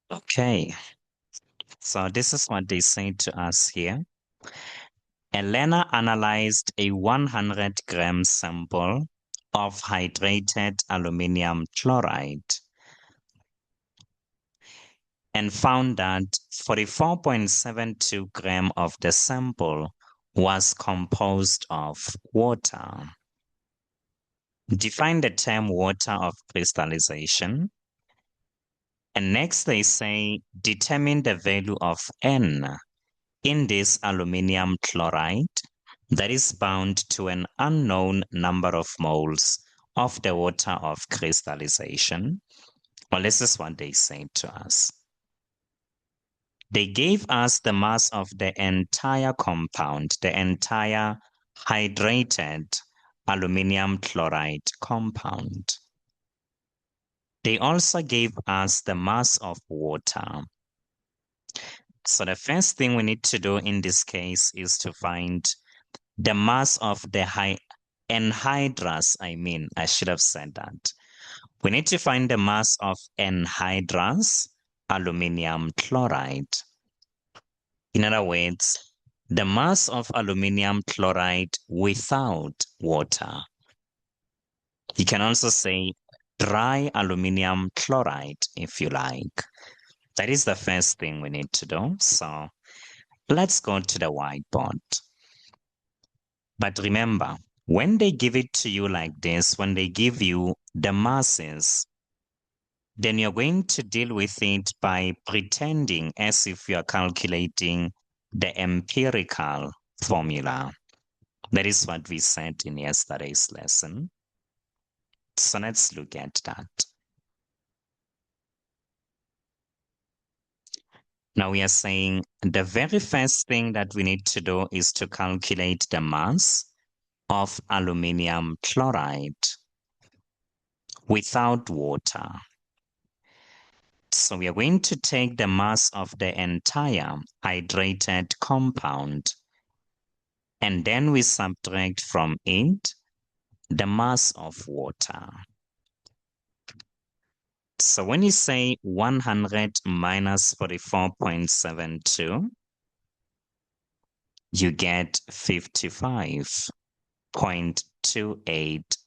Okay, so this is what they say to us here. Elena analyzed a 100-gram sample of hydrated aluminium chloride and found that 44.72 gram of the sample was composed of water. Define the term water of crystallization. And next they say determine the value of N in this aluminium chloride that is bound to an unknown number of moles of the water of crystallization. Well, this is what they say to us. They gave us the mass of the entire compound, the entire hydrated aluminium chloride compound. They also gave us the mass of water. So the first thing we need to do in this case is to find the mass of the anhydrous. I should have said that. We need to find the mass of anhydrous aluminium chloride. In other words, the mass of aluminium chloride without water. You can also say dry aluminium chloride if you like. That is the first thing we need to do. So let's go to the whiteboard. But remember, when they give it to you like this, when they give you the masses, then you're going to deal with it by pretending as if you're calculating the empirical formula. That is what we said in yesterday's lesson. So let's look at that. Now we are saying the very first thing that we need to do is to calculate the mass of aluminium chloride without water. So we are going to take the mass of the entire hydrated compound, and then we subtract from it the mass of water. So when you say 100 minus 44.72, you get 55.28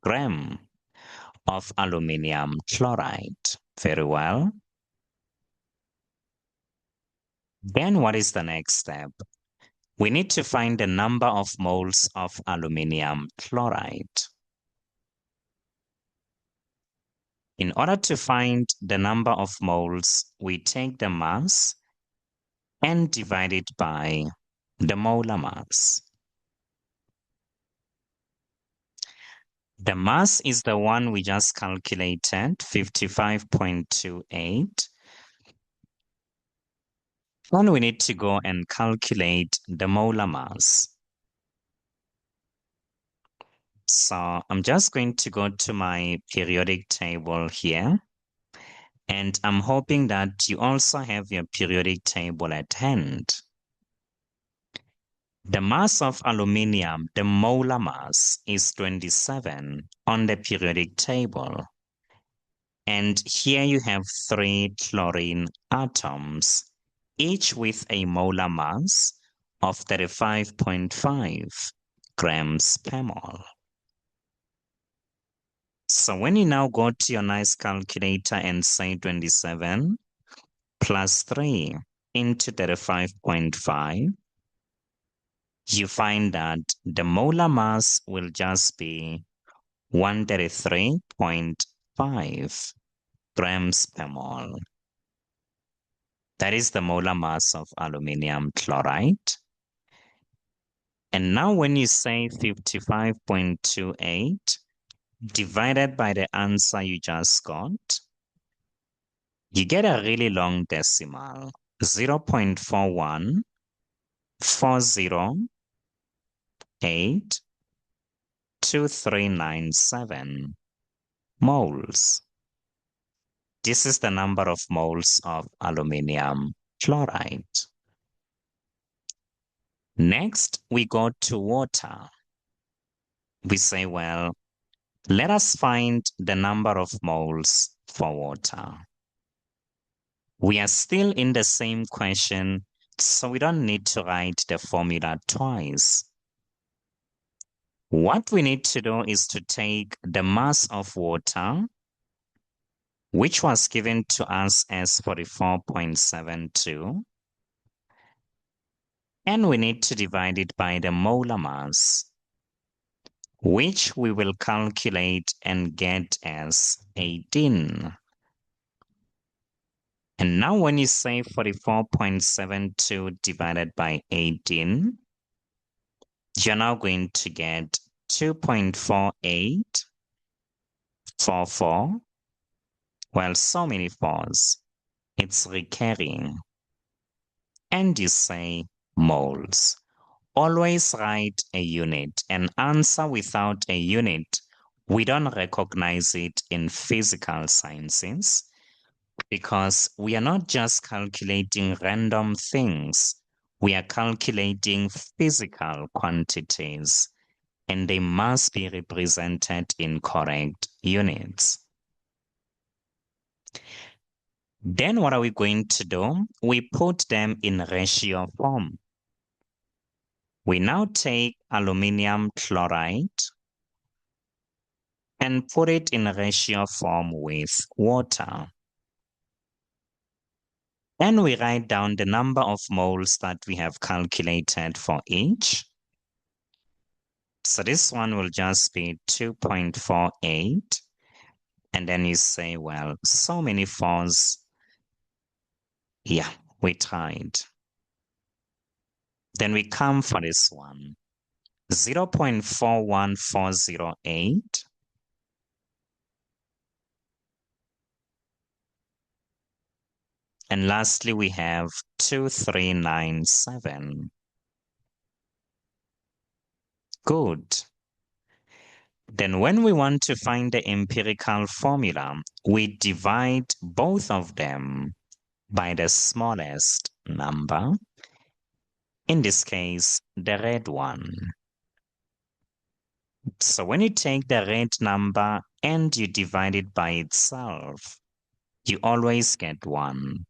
gram of aluminium chloride. Very well. Then what is the next step? We need to find the number of moles of aluminium chloride. In order to find the number of moles, we take the mass and divide it by the molar mass. The mass is the one we just calculated, 55.28. Then we need to go and calculate the molar mass. So I'm just going to go to my periodic table here. And I'm hoping that you also have your periodic table at hand. The mass of aluminium, the molar mass, is 27 on the periodic table. And here you have 3 chlorine atoms, each with a molar mass of 35.5 grams per mole. So when you now go to your nice calculator and say 27 plus 3 into 35.5, you find that the molar mass will just be 133.5 grams per mole. That is the molar mass of aluminium chloride. And now when you say 55.28 divided by the answer you just got, you get a really long decimal, 0.414082397 moles. This is the number of moles of aluminium chloride. Next, we go to water. We say, well, let us find the number of moles for water. We are still in the same question, so we don't need to write the formula twice. What we need to do is to take the mass of water, which was given to us as 44.72, and we need to divide it by the molar mass, which we will calculate and get as 18. And now when you say 44.72 divided by 18, you're now going to get 2.4844. Well, so many fours. It's recurring. And you say moles. Always write a unit. An answer without a unit, we don't recognize it in physical sciences because we are not just calculating random things. We are calculating physical quantities, and they must be represented in correct units. Then what are we going to do? We put them in ratio form. We now take aluminium chloride and put it in ratio form with water. And we write down the number of moles that we have calculated for each. So this one will just be 2.48. And then you say, well, so many fours. Yeah, we tried. Then we come for this one. 0.41408. And lastly, we have 2397. Good. Then when we want to find the empirical formula, we divide both of them by the smallest number. In this case, the red one. So when you take the red number and you divide it by itself, you always get 1.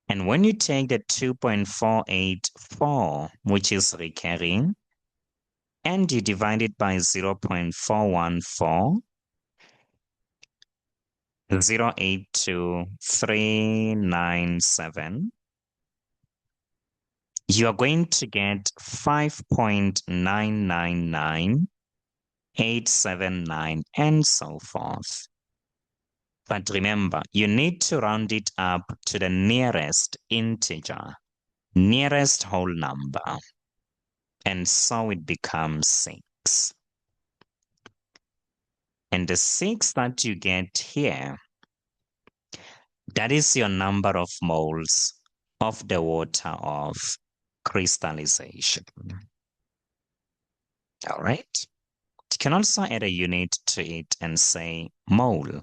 And when you take the 2.484, which is recurring, and you divide it by 0.414, 082397, you are going to get 5.999879 and so forth. But remember, you need to round it up to the nearest integer, nearest whole number. And so it becomes 6. And the 6 that you get here, that is your number of moles of the water of crystallization. All right. You can also add a unit to it and say mole.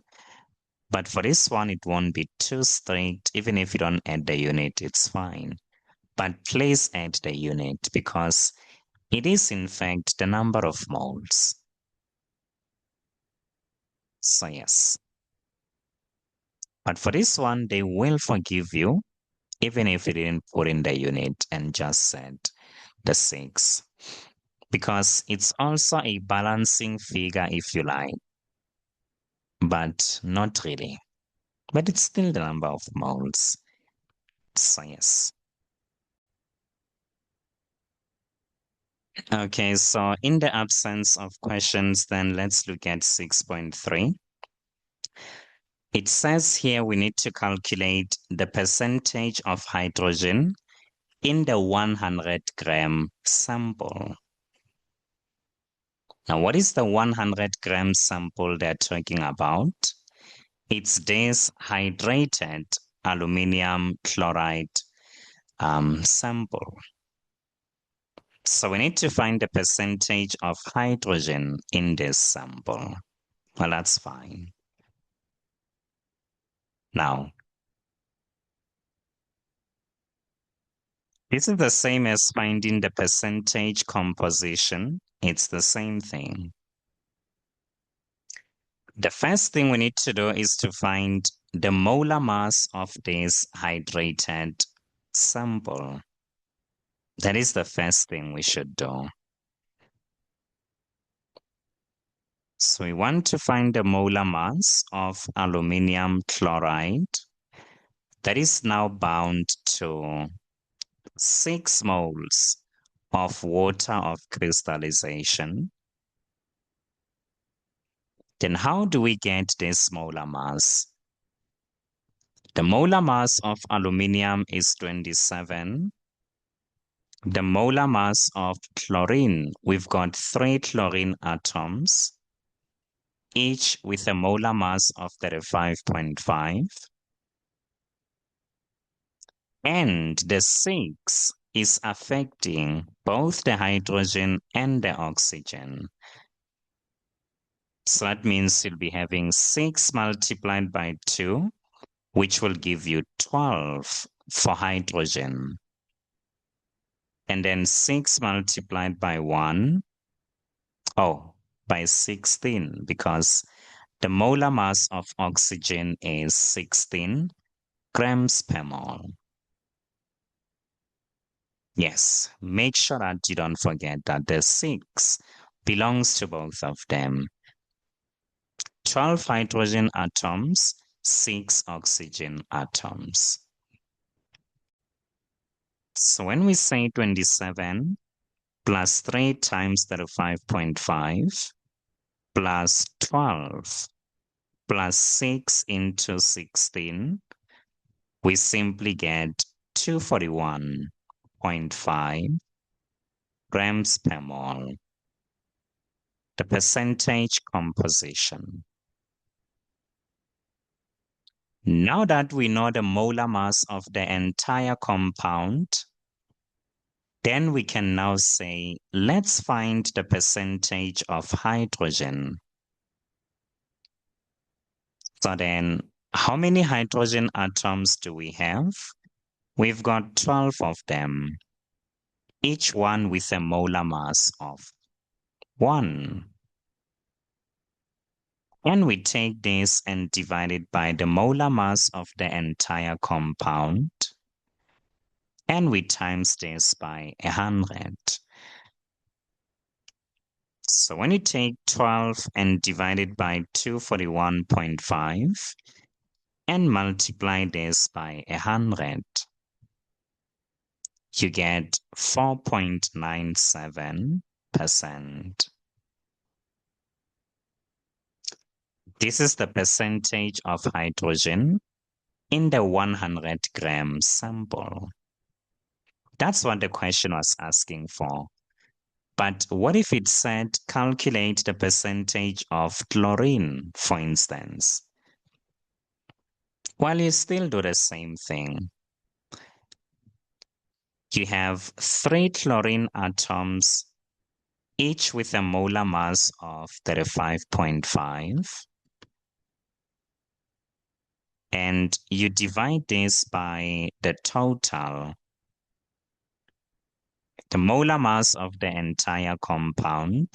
But for this one, it won't be too strict. Even if you don't add the unit, it's fine. But please add the unit because it is in fact the number of moles. So yes. But for this one, they will forgive you even if you didn't put in the unit and just said the 6. Because it's also a balancing figure if you like. But not really. But it's still the number of moles. So yes. Okay, so in the absence of questions, then let's look at 6.3. It says here we need to calculate the percentage of hydrogen in the 100-gram sample. Now, what is the 100-gram sample they're talking about? It's this hydrated aluminium chloride sample. So we need to find the percentage of hydrogen in this sample. Well, that's fine. Now, this is the same as finding the percentage composition. It's the same thing. The first thing we need to do is to find the molar mass of this hydrated sample. That is the first thing we should do. So we want to find the molar mass of aluminium chloride that is now bound to 6 moles of water of crystallization. Then how do we get this molar mass? The molar mass of aluminium is 27. The molar mass of chlorine, we've got 3 chlorine atoms, each with a molar mass of 35.5. And the 6 is affecting both the hydrogen and the oxygen. So that means you'll be having 6 multiplied by 2, which will give you 12 for hydrogen. And then 6 multiplied by 1, by 16, because the molar mass of oxygen is 16 grams per mole. Yes, make sure that you don't forget that the 6 belongs to both of them. 12 hydrogen atoms, 6 oxygen atoms. So when we say 27 plus 3 times 35.5 plus 12 plus 6 into 16, we simply get 241.5 grams per mole. The percentage composition. Now that we know the molar mass of the entire compound, then we can now say, let's find the percentage of hydrogen. So then, how many hydrogen atoms do we have? We've got 12 of them, each one with a molar mass of 1. And we take this and divide it by the molar mass of the entire compound. And we times this by 100. So when you take 12 and divide it by 241.5 and multiply this by 100, you get 4.97%. This is the percentage of hydrogen in the 100-gram sample. That's what the question was asking for. But what if it said calculate the percentage of chlorine, for instance? Well, you still do the same thing. You have 3 chlorine atoms, each with a molar mass of 35.5. And you divide this by the total, the molar mass of the entire compound,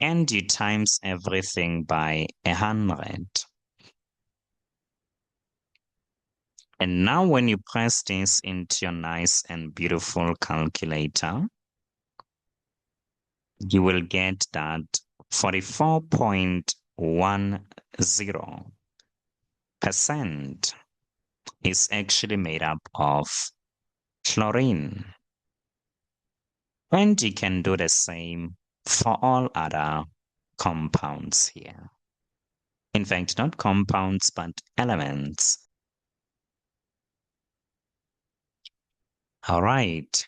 and you times everything by 100. And now when you press this into your nice and beautiful calculator, you will get that 44.10% is actually made up of chlorine. And you can do the same for all other compounds here. In fact, not compounds, but elements. All right.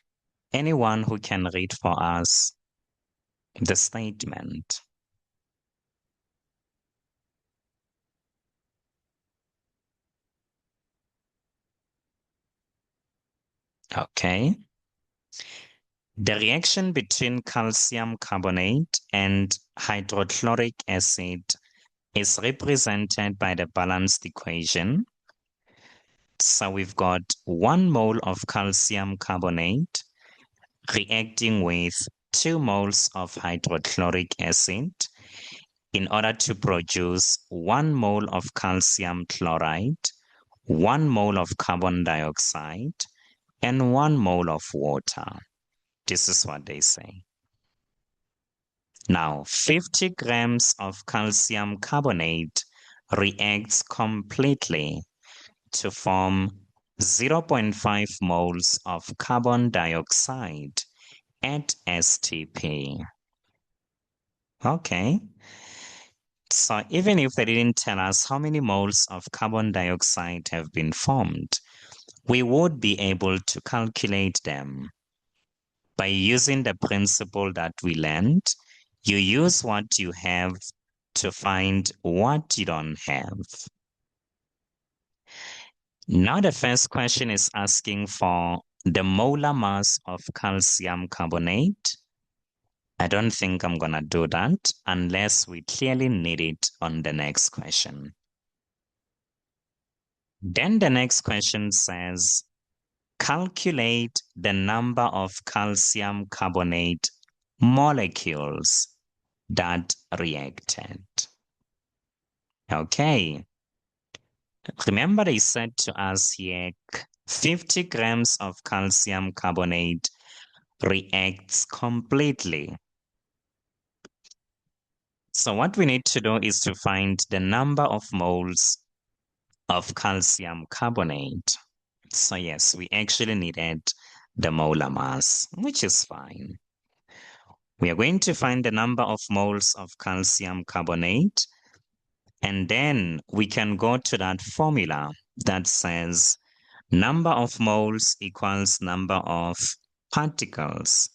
Anyone who can read for us the statement? Okay. The reaction between calcium carbonate and hydrochloric acid is represented by the balanced equation. So we've got 1 mole of calcium carbonate reacting with 2 moles of hydrochloric acid, in order to produce 1 mole of calcium chloride, 1 mole of carbon dioxide, and 1 mole of water. This is what they say. Now, 50 grams of calcium carbonate reacts completely to form 0.5 moles of carbon dioxide at STP. Okay. So even if they didn't tell us how many moles of carbon dioxide have been formed, we would be able to calculate them. By using the principle that we learned, you use what you have to find what you don't have. Now the first question is asking for the molar mass of calcium carbonate. I don't think I'm gonna do that unless we clearly need it on the next question. Then the next question says, calculate the number of calcium carbonate molecules that reacted. Okay. Remember they said to us here, 50 grams of calcium carbonate reacts completely. So what we need to do is to find the number of moles of calcium carbonate. So yes, we actually needed the molar mass, which is fine. We are going to find the number of moles of calcium carbonate, and then we can go to that formula that says number of moles equals number of particles,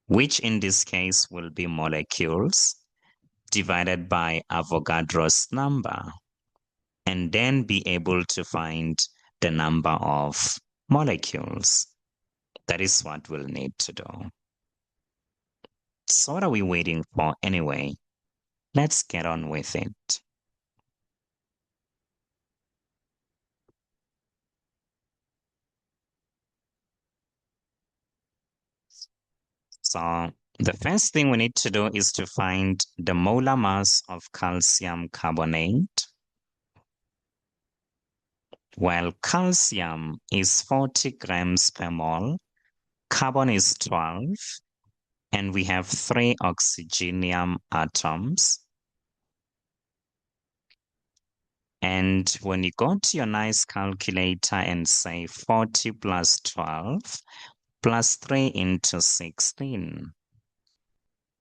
which in this case will be molecules, divided by Avogadro's number, and then be able to find the number of molecules. That is what we'll need to do. So what are we waiting for anyway? Let's get on with it. So the first thing we need to do is to find the molar mass of calcium carbonate. Well, calcium is 40 grams per mole, carbon is 12, and we have 3 oxygenium atoms. And when you go to your nice calculator and say 40 plus 12 plus 3 into 16,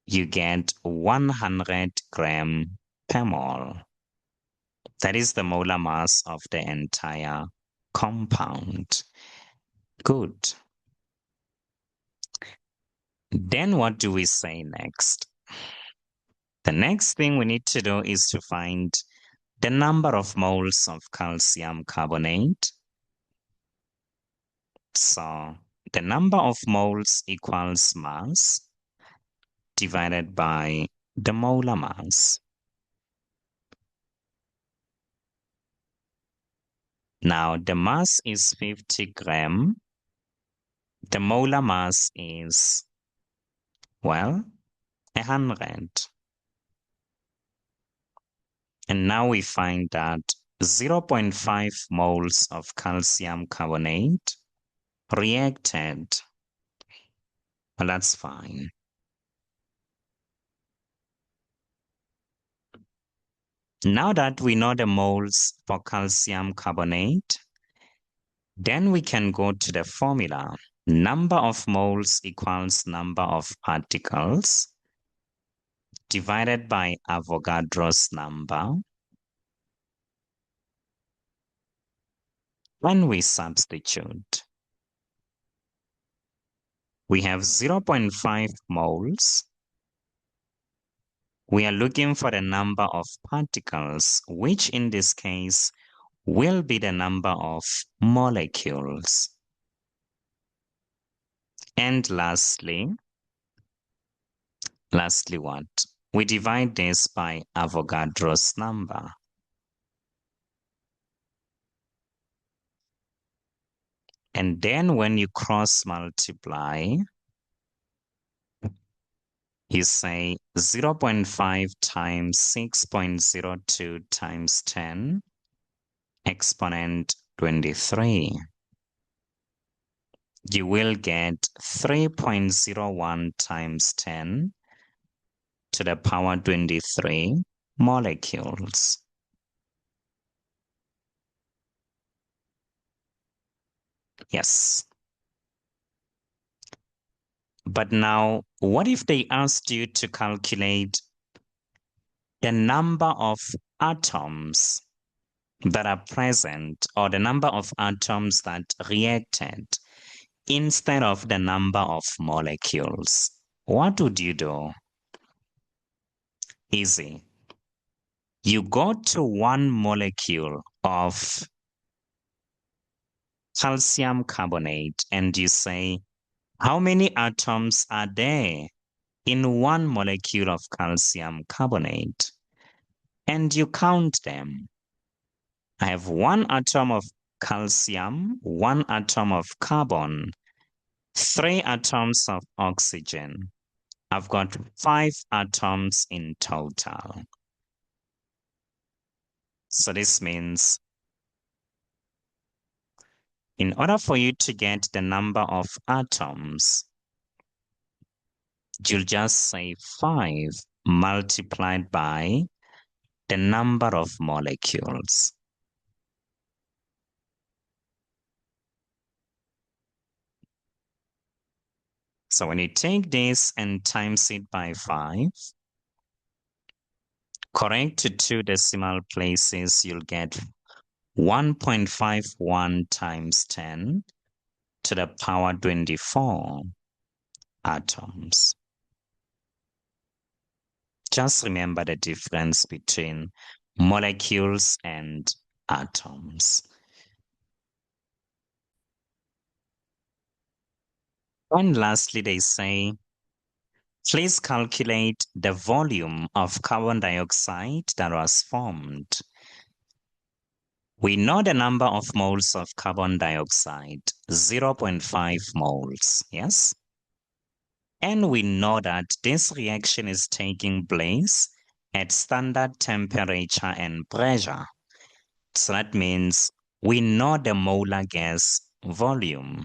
you get 100 gram per mole. That is the molar mass of the entire compound. Good. Then what do we say next? The next thing we need to do is to find the number of moles of calcium carbonate. So the number of moles equals mass divided by the molar mass. Now the mass is 50 gram. The molar mass is, well, 100. And now we find that 0.5 moles of calcium carbonate reacted. Well, that's fine. Now that we know the moles for calcium carbonate, then we can go to the formula. Number of moles equals number of particles divided by Avogadro's number. When we substitute, we have 0.5 moles. We are looking for the number of particles, which in this case will be the number of molecules. And lastly what? We divide this by Avogadro's number. And then when you cross multiply, You say 0.5 times 6.02 times 10 exponent 23. You will get 3.01 times 10 to the power 23 molecules. Yes. But now, what if they asked you to calculate the number of atoms that are present or the number of atoms that reacted instead of the number of molecules? What would you do? Easy. You go to one molecule of calcium carbonate and you say, how many atoms are there in one molecule of calcium carbonate? And you count them. I have one atom of calcium, one atom of carbon, 3 atoms of oxygen. I've got 5 atoms in total. So this means in order for you to get the number of atoms, you'll just say 5 multiplied by the number of molecules. So when you take this and times it by 5, correct to 2 decimal places, you'll get 1.51 times 10 to the power 24 atoms. Just remember the difference between molecules and atoms. And lastly, they say, please calculate the volume of carbon dioxide that was formed. We know the number of moles of carbon dioxide, 0.5 moles, yes? And we know that this reaction is taking place at standard temperature and pressure. So that means we know the molar gas volume,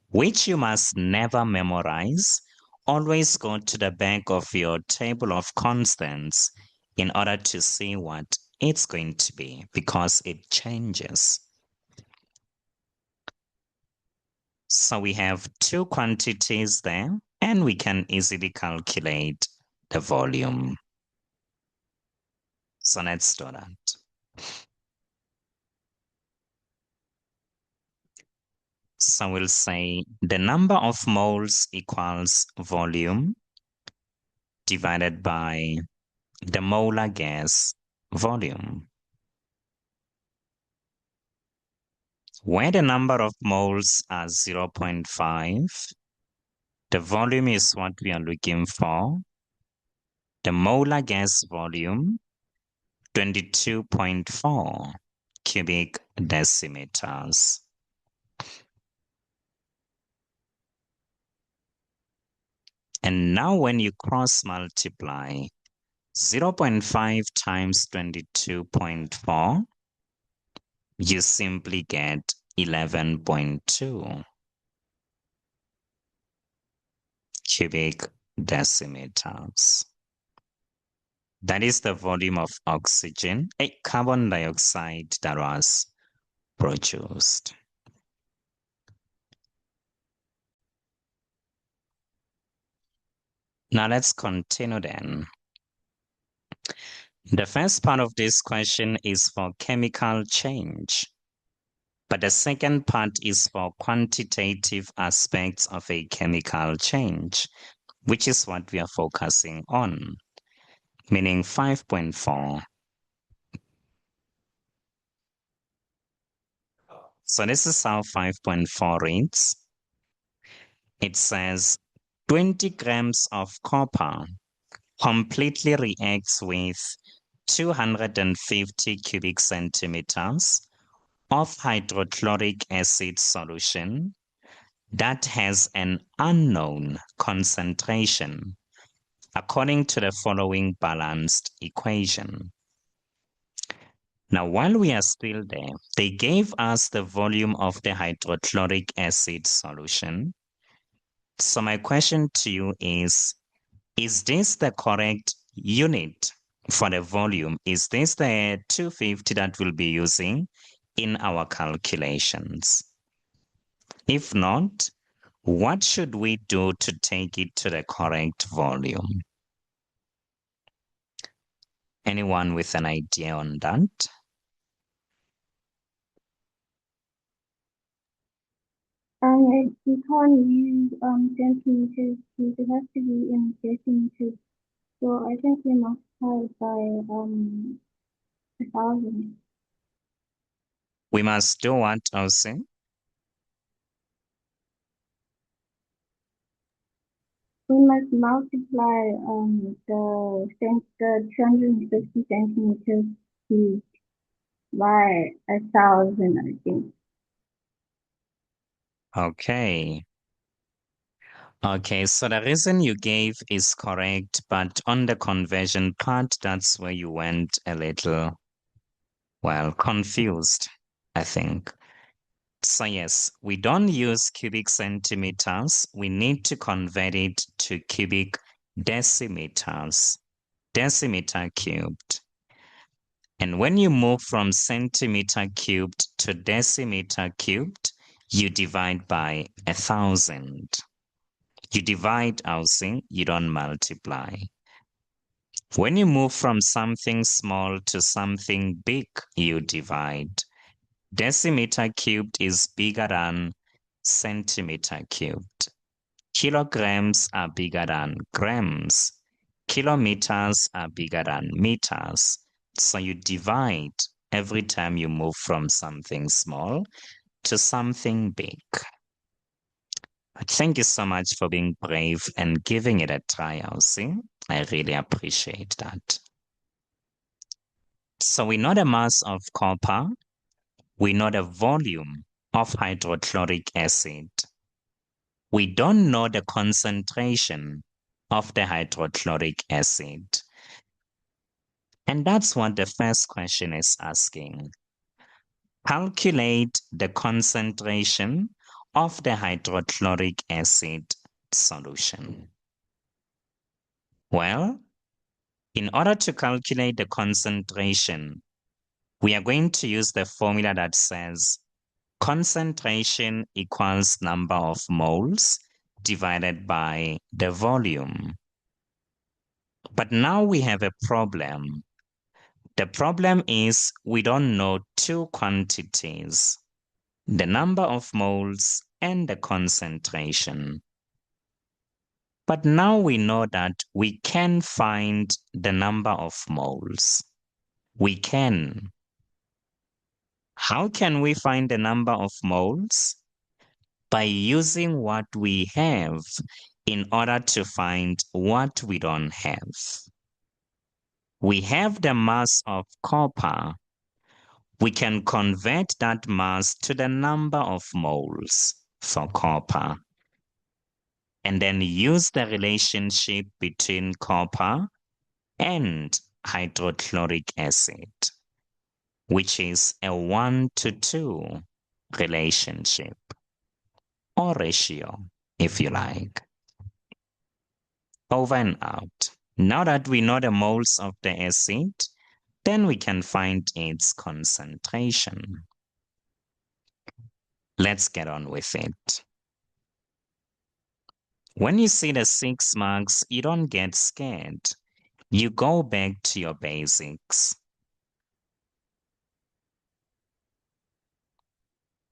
which you must never memorize. Always go to the back of your table of constants in order to see what it's going to be, because it changes. So we have 2 quantities there, and we can easily calculate the volume. So let's do that. So we'll say the number of moles equals volume divided by the molar gas volume, where the number of moles are 0.5, the volume is what we are looking for, the molar gas volume, 22.4 cubic decimeters. And now when you cross multiply 0.5 times 22.4, you simply get 11.2 cubic decimeters. That is the volume of oxygen, carbon dioxide that was produced. Now let's continue then. The first part of this question is for chemical change, but the second part is for quantitative aspects of a chemical change, which is what we are focusing on, meaning 5.4. So this is how 5.4 reads. It says 20 grams of copper completely reacts with 250 cubic centimeters of hydrochloric acid solution that has an unknown concentration according to the following balanced equation. Now, while we are still there, they gave us the volume of the hydrochloric acid solution. So my question to you is this the correct unit for the volume? Is this the 250 that we'll be using in our calculations? If not, what should we do to take it to the correct volume? Anyone with an idea on that? You can't use centimeters, it has to be in decimeters. So I think we multiply by 1,000. We must do what, Elsie? We must multiply the 250 centimeters cubed by 1,000, I think. Okay. Okay, so the reason you gave is correct, but on the conversion part, that's where you went a little, well, confused, I think. So yes, we don't use cubic centimeters. We need to convert it to cubic decimeters, decimeter cubed. And when you move from centimeter cubed to decimeter cubed, you divide by 1,000. You divide, Aussie, you don't multiply. When you move from something small to something big, you divide. Decimeter cubed is bigger than centimeter cubed. Kilograms are bigger than grams. Kilometers are bigger than meters. So you divide every time you move from something small to something big. Thank you so much for being brave and giving it a try, Elsie. I really appreciate that. So we know the mass of copper. We know the volume of hydrochloric acid. We don't know the concentration of the hydrochloric acid. And that's what the first question is asking. Calculate the concentration of the hydrochloric acid solution. Well, in order to calculate the concentration, we are going to use the formula that says concentration equals number of moles divided by the volume. But now we have a problem. The problem is we don't know two quantities, the number of moles and the concentration. But now we know that we can find the number of moles. We can. How can we find the number of moles? By using what we have in order to find what we don't have. We have the mass of copper. We can convert that mass to the number of moles for copper and then use the relationship between copper and hydrochloric acid, which is a 1:2 relationship or ratio, if you like. Over and out. Now that we know the moles of the acid, then we can find its concentration. Let's get on with it. When you see the 6 marks, you don't get scared. You go back to your basics.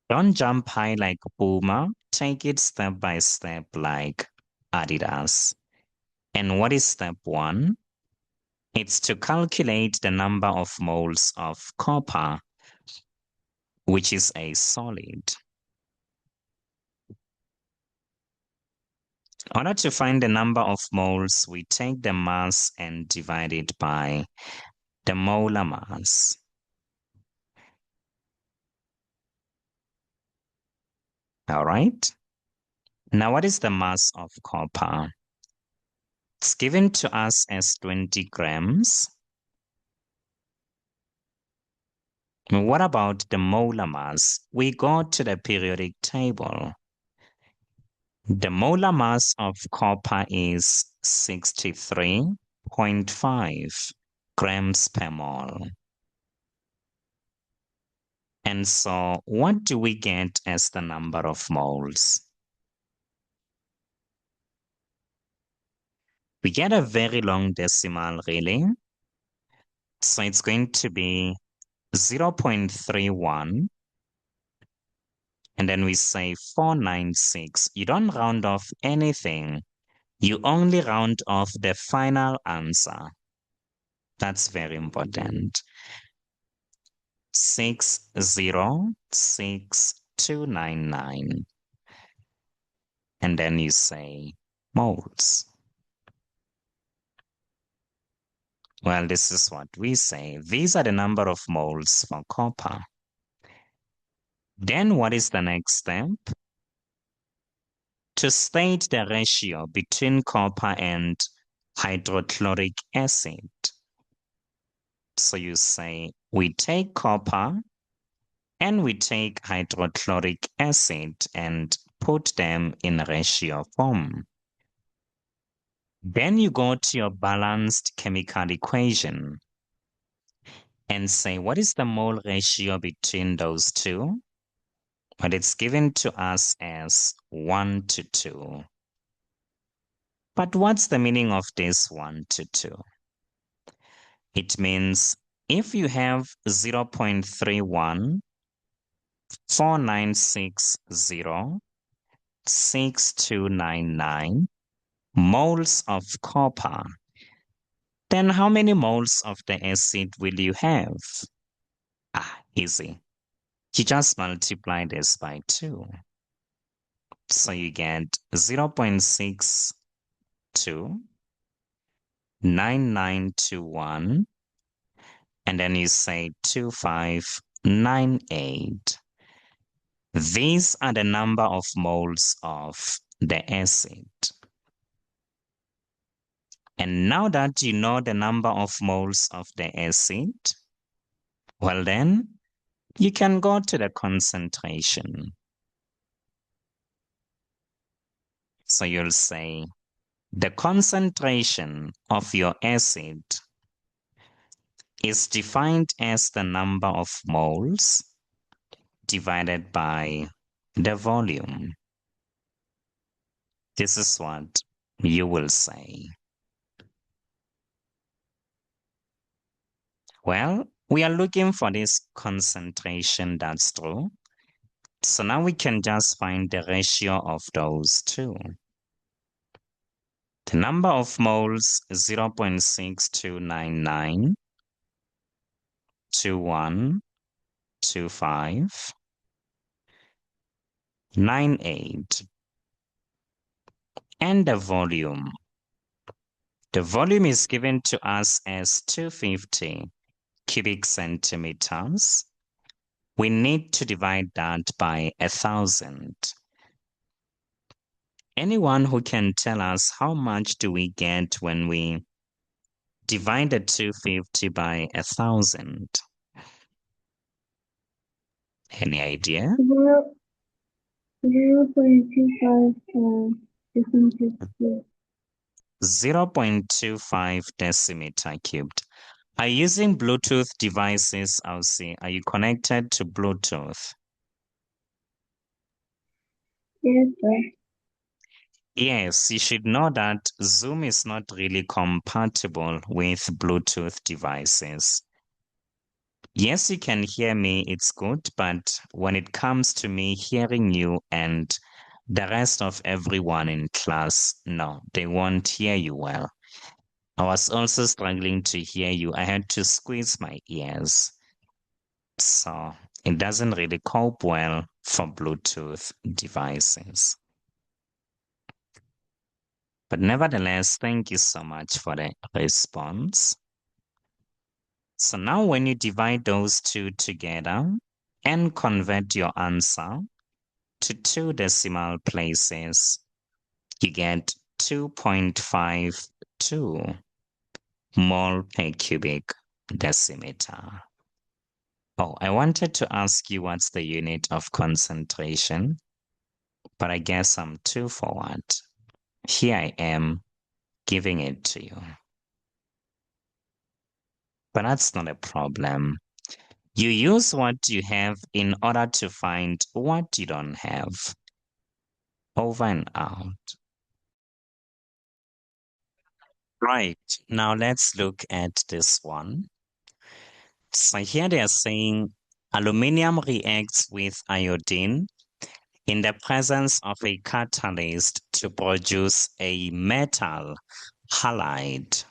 Don't jump high like Puma. Take it step by step like Adidas. And what is step 1? It's to calculate the number of moles of copper, which is a solid. In order to find the number of moles, we take the mass and divide it by the molar mass. All right. Now, what is the mass of copper? It's given to us as 20 grams. What about the molar mass? We go to the periodic table. The molar mass of copper is 63.5 grams per mole. And so what do we get as the number of moles? We get a very long decimal, really. So it's going to be 0.31. And then we say 496. You don't round off anything. You only round off the final answer. That's very important. 606299. And then you say moles. Well, this is what we say. These are the number of moles for copper. Then what is the next step? To state the ratio between copper and hydrochloric acid. So you say we take copper and we take hydrochloric acid and put them in ratio form. Then you go to your balanced chemical equation and say, what is the mole ratio between those two? But it's given to us as 1 to 2. But what's the meaning of this 1 to 2? It means if you have 0.31, 4960, 6299 moles of copper, then how many moles of the acid will you have? Easy. You just multiply this by 2. So you get 0.62, 9921, and then you say 2598. These are the number of moles of the acid. And now that you know the number of moles of the acid, well then, you can go to the concentration. So you'll say the concentration of your acid is defined as the number of moles divided by the volume. This is what you will say. Well, we are looking for this concentration, that's true. So now we can just find the ratio of those two. The number of moles is 0.6299, 2125, 98. And the volume. The volume is given to us as 250 cubic centimeters. We need to divide that by 1,000. Anyone who can tell us how much do we get when we divide the 250 by 1,000? Any idea? 0.25 decimeter cubed. 0.25 decimeter cubed. Are you using Bluetooth devices, Aussie? Are you connected to Bluetooth? Yes, sir. Yes, you should know that Zoom is not really compatible with Bluetooth devices. Yes, you can hear me, it's good, but when it comes to me hearing you and the rest of everyone in class, no, they won't hear you well. I was also struggling to hear you. I had to squeeze my ears. So it doesn't really cope well for Bluetooth devices. But nevertheless, thank you so much for the response. So now when you divide those two together and convert your answer to 2 decimal places, you get 2.5 2 mole per cubic decimeter. Oh, I wanted to ask you what's the unit of concentration, but I guess I'm too forward. Here I am giving it to you. But that's not a problem. You use what you have in order to find what you don't have. Over and out. Right, now let's look at this one. So here they are saying aluminium reacts with iodine in the presence of a catalyst to produce a metal halide,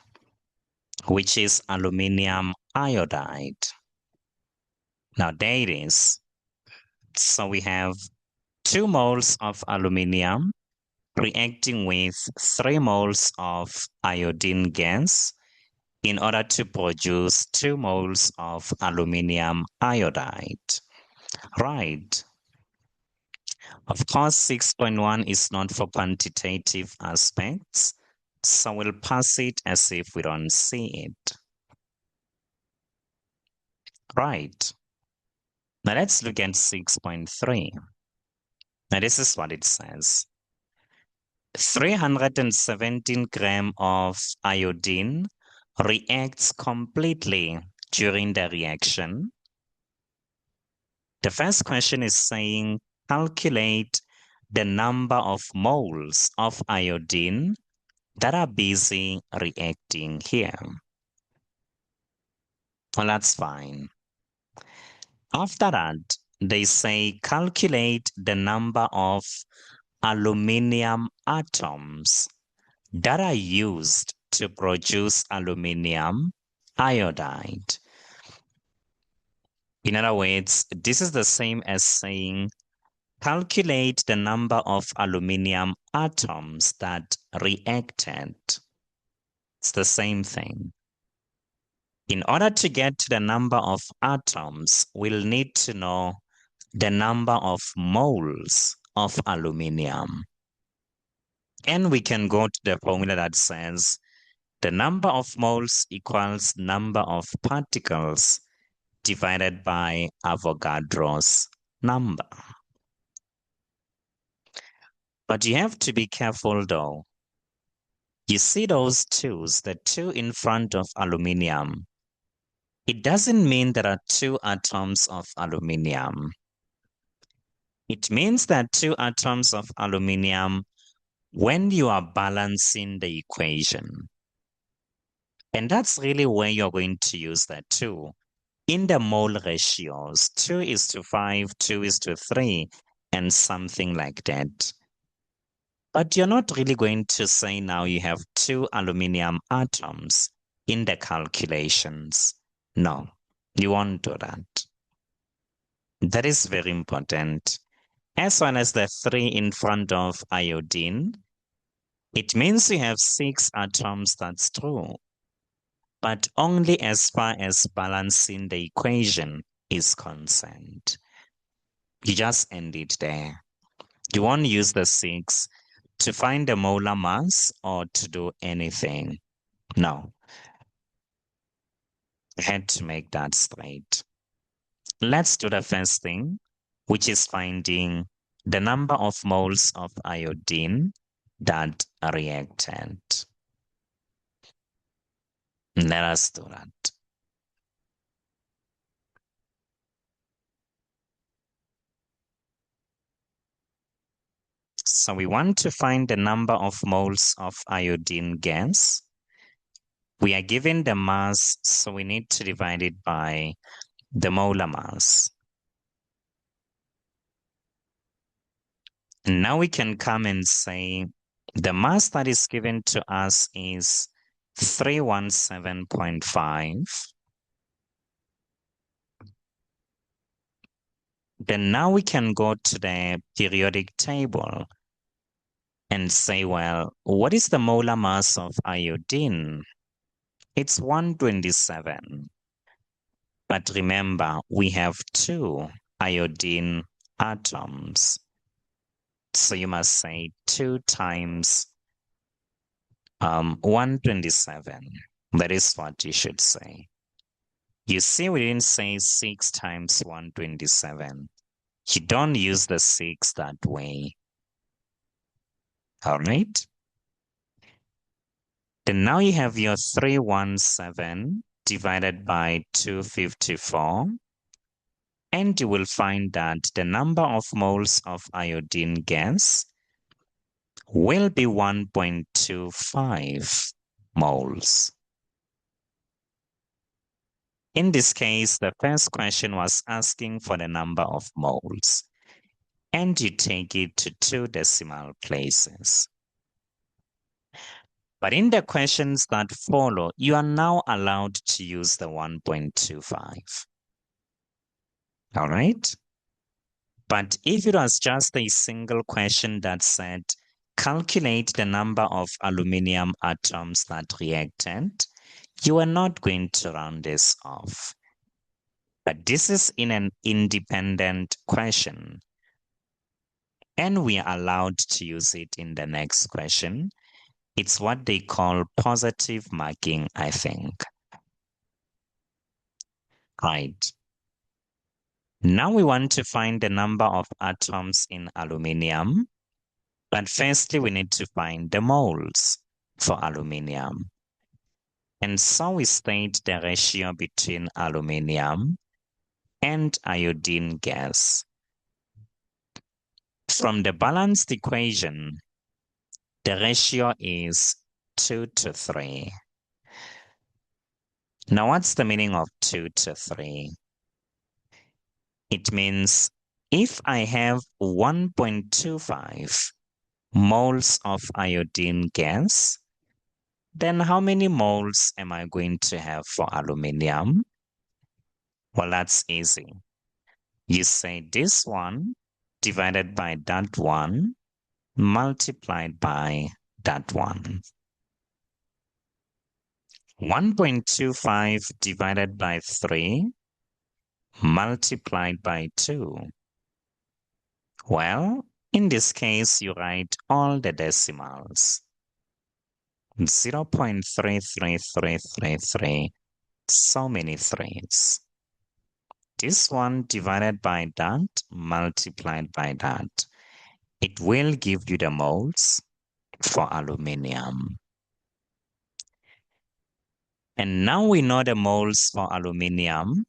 which is aluminium iodide. Now there it is. So we have 2 moles of aluminium reacting with 3 moles of iodine gas in order to produce 2 moles of aluminium iodide. Right. Of course, 6.1 is not for quantitative aspects, so we'll pass it as if we don't see it. Right. Now let's look at 6.3. Now this is what it says. 317 grams of iodine reacts completely during the reaction. The first question is saying calculate the number of moles of iodine that are busy reacting here. Well, that's fine. After that, they say calculate the number of aluminium atoms that are used to produce aluminium iodide. In other words, this is the same as saying calculate the number of aluminium atoms that reacted. It's the same thing. In order to get to the number of atoms, we'll need to know the number of moles of aluminium. And we can go to the formula that says the number of moles equals number of particles divided by Avogadro's number. But you have to be careful though. You see those twos, the 2 in front of aluminium. It doesn't mean there are 2 atoms of aluminium. It means that 2 atoms of aluminium when you are balancing the equation. And that's really where you're going to use that 2. In the mole ratios, 2:5, 2:3, and something like that. But you're not really going to say now you have 2 aluminium atoms in the calculations. No, you won't do that. That is very important. As well as the 3 in front of iodine, it means you have 6 atoms, that's true. But only as far as balancing the equation is concerned. You just end it there. You won't use the 6 to find the molar mass or to do anything. No. I had to make that straight. Let's do the first thing, which is finding the number of moles of iodine that reacted. Let us do that. So we want to find the number of moles of iodine gas. We are given the mass, so we need to divide it by the molar mass. And now we can come and say the mass that is given to us is 317.5. Then now we can go to the periodic table and say, well, what is the molar mass of iodine? It's 127. But remember, we have 2 iodine atoms. So you must say 2 times 127. That is what you should say. You see, we didn't say 6 times 127. You don't use the 6 that way. All right. Then now you have your 317 divided by 254. And you will find that the number of moles of iodine gas will be 1.25 moles. In this case, the first question was asking for the number of moles, and you take it to 2 decimal places. But in the questions that follow, you are now allowed to use the 1.25. All right? But if it was just a single question that said, calculate the number of aluminium atoms that reacted, you are not going to round this off. But this is in an independent question. And we are allowed to use it in the next question. It's what they call positive marking, I think. Right. Now we want to find the number of atoms in aluminium. But firstly, we need to find the moles for aluminium. And so we state the ratio between aluminium and iodine gas. From the balanced equation, the ratio is 2 to 3. Now, what's the meaning of 2 to 3? It means if I have 1.25 moles of iodine gas, then how many moles am I going to have for aluminium? Well, that's easy. You say this one divided by that one multiplied by that one. 1.25 divided by 3 multiplied by 2. Well, in this case, you write all the decimals. 0.33333, so many threes. This one divided by that multiplied by that. It will give you the moles for aluminium. And now we know the moles for aluminium.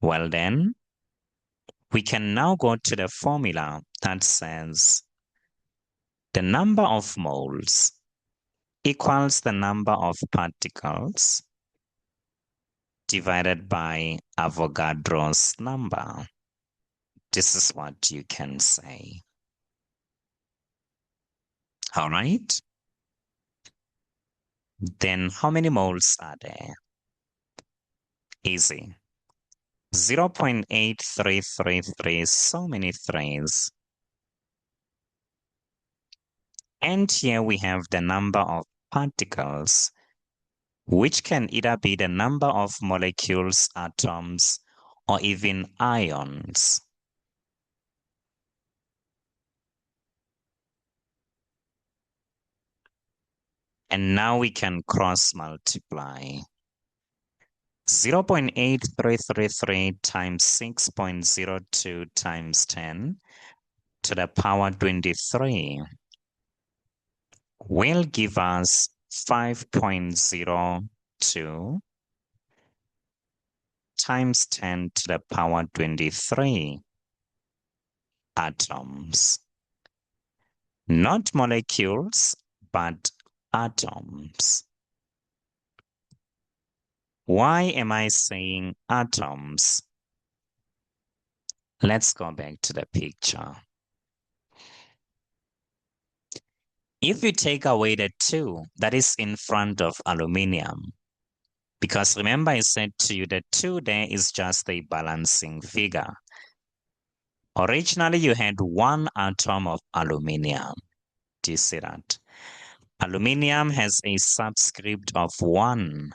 Well then, we can now go to the formula that says the number of moles equals the number of particles divided by Avogadro's number. This is what you can say. All right. Then how many moles are there? Easy. 0.8333, so many threes. And here we have the number of particles, which can either be the number of molecules, atoms, or even ions. And now we can cross multiply. 0.8333 times 6.02 times 10 to the power 23 will give us 5.02 times 10 to the power 23 atoms. Not molecules, but atoms. Why am I saying atoms? Let's go back to the picture. If you take away the 2 that is in front of aluminium, because remember I said to you that 2 there is just a balancing figure. Originally you had 1 atom of aluminium. Do you see that? Aluminium has a subscript of 1.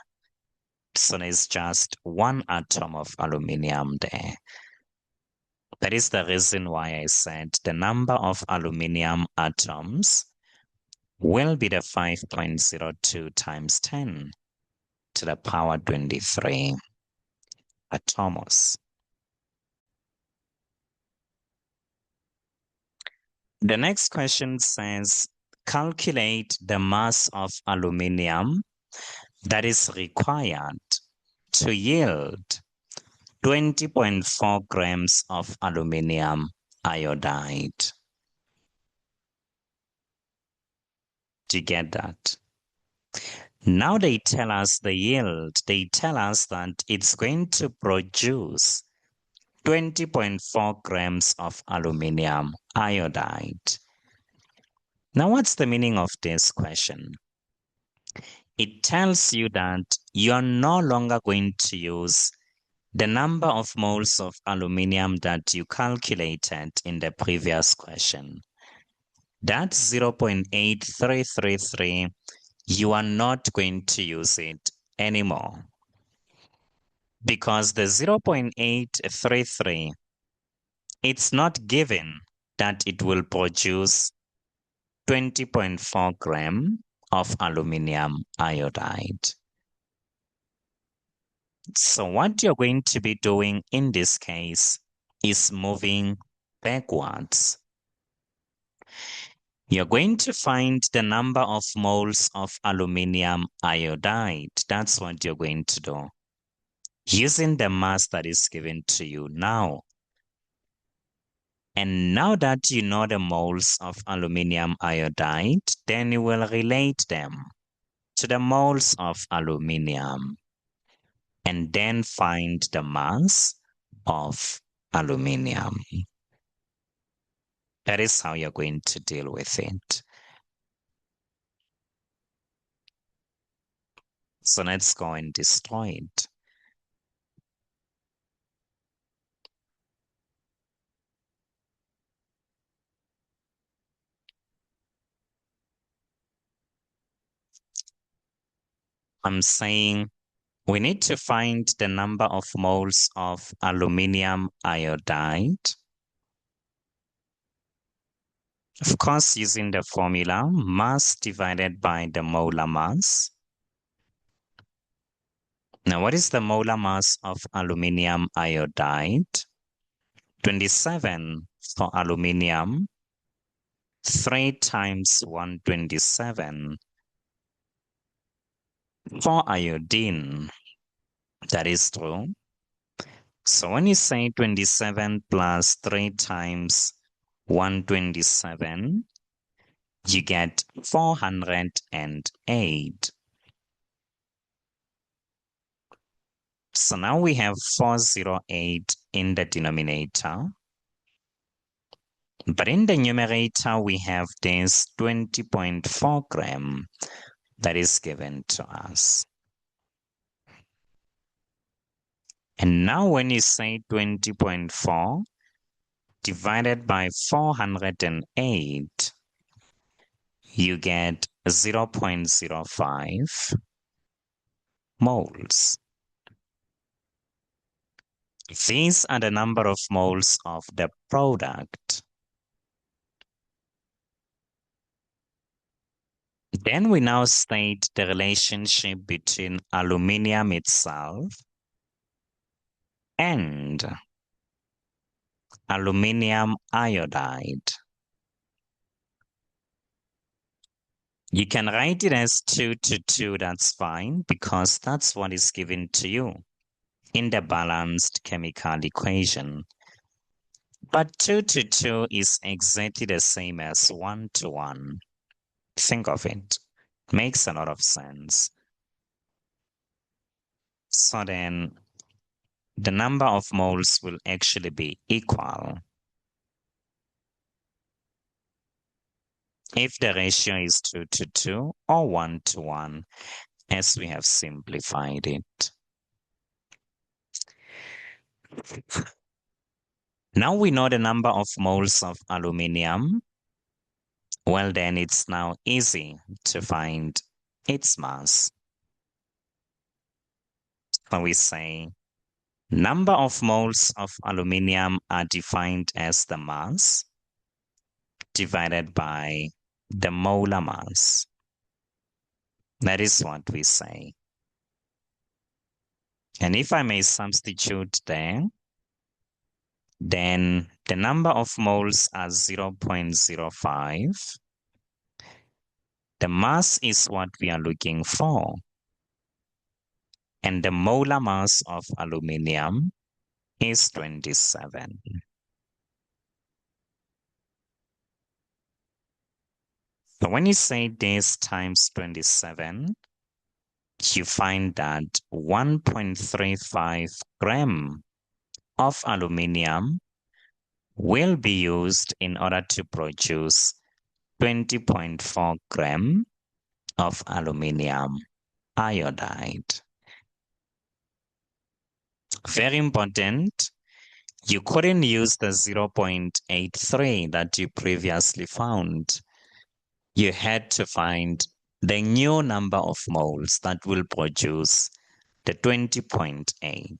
So there's just 1 atom of aluminium there. That is the reason why I said the number of aluminium atoms will be the 5.02 times 10 to the power 23 atomos. The next question says, calculate the mass of aluminium that is required to yield 20.4 grams of aluminium iodide. Do you get that? Now they tell us the yield. They tell us that it's going to produce 20.4 grams of aluminium iodide. Now, what's the meaning of this question? It tells you that you're no longer going to use the number of moles of aluminium that you calculated in the previous question. That 0.8333, you are not going to use it anymore. Because the 0.833, it's not given that it will produce 20.4 gram of aluminium iodide. So what you're going to be doing in this case is moving backwards. You're going to find the number of moles of aluminium iodide. That's what you're going to do, using the mass that is given to you now. And now that you know the moles of aluminium iodide, then you will relate them to the moles of aluminium and then find the mass of aluminium. That is how you're going to deal with it. So let's go and destroy it. I'm saying we need to find the number of moles of aluminium iodide. Of course, using the formula mass divided by the molar mass. Now, what is the molar mass of aluminium iodide? 27 for aluminium, 3 times 127 for iodine. That is true. So when you say 27 plus 3 times 127, you get 408. So now we have 408 in the denominator. But in the numerator, we have this 20.4 gram that is given to us. And now when you say 20.4 divided by 408, you get 0.05 moles. These are the number of moles of the product. Then we now state the relationship between aluminium itself and aluminium iodide. You can write it as 2 to 2, that's fine, because that's what is given to you in the balanced chemical equation. But 2 to 2 is exactly the same as 1 to 1. Think of it. Makes a lot of sense. So then the number of moles will actually be equal if the ratio is 2 to 2 or 1 to 1, as we have simplified it. Now we know the number of moles of aluminium. Well, then it's now easy to find its mass. So we say number of moles of aluminium are defined as the mass divided by the molar mass. That is what we say. And if I may substitute there, then the number of moles are 0.05. The mass is what we are looking for. And the molar mass of aluminium is 27. So when you say this times 27, you find that 1.35 gram of aluminium will be used in order to produce 20.4 gram of aluminium iodide. Very important. You couldn't use the 0.83 that you previously found. You had to find the new number of moles that will produce the 20.8.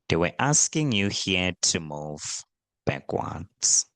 They were asking you here to move backwards.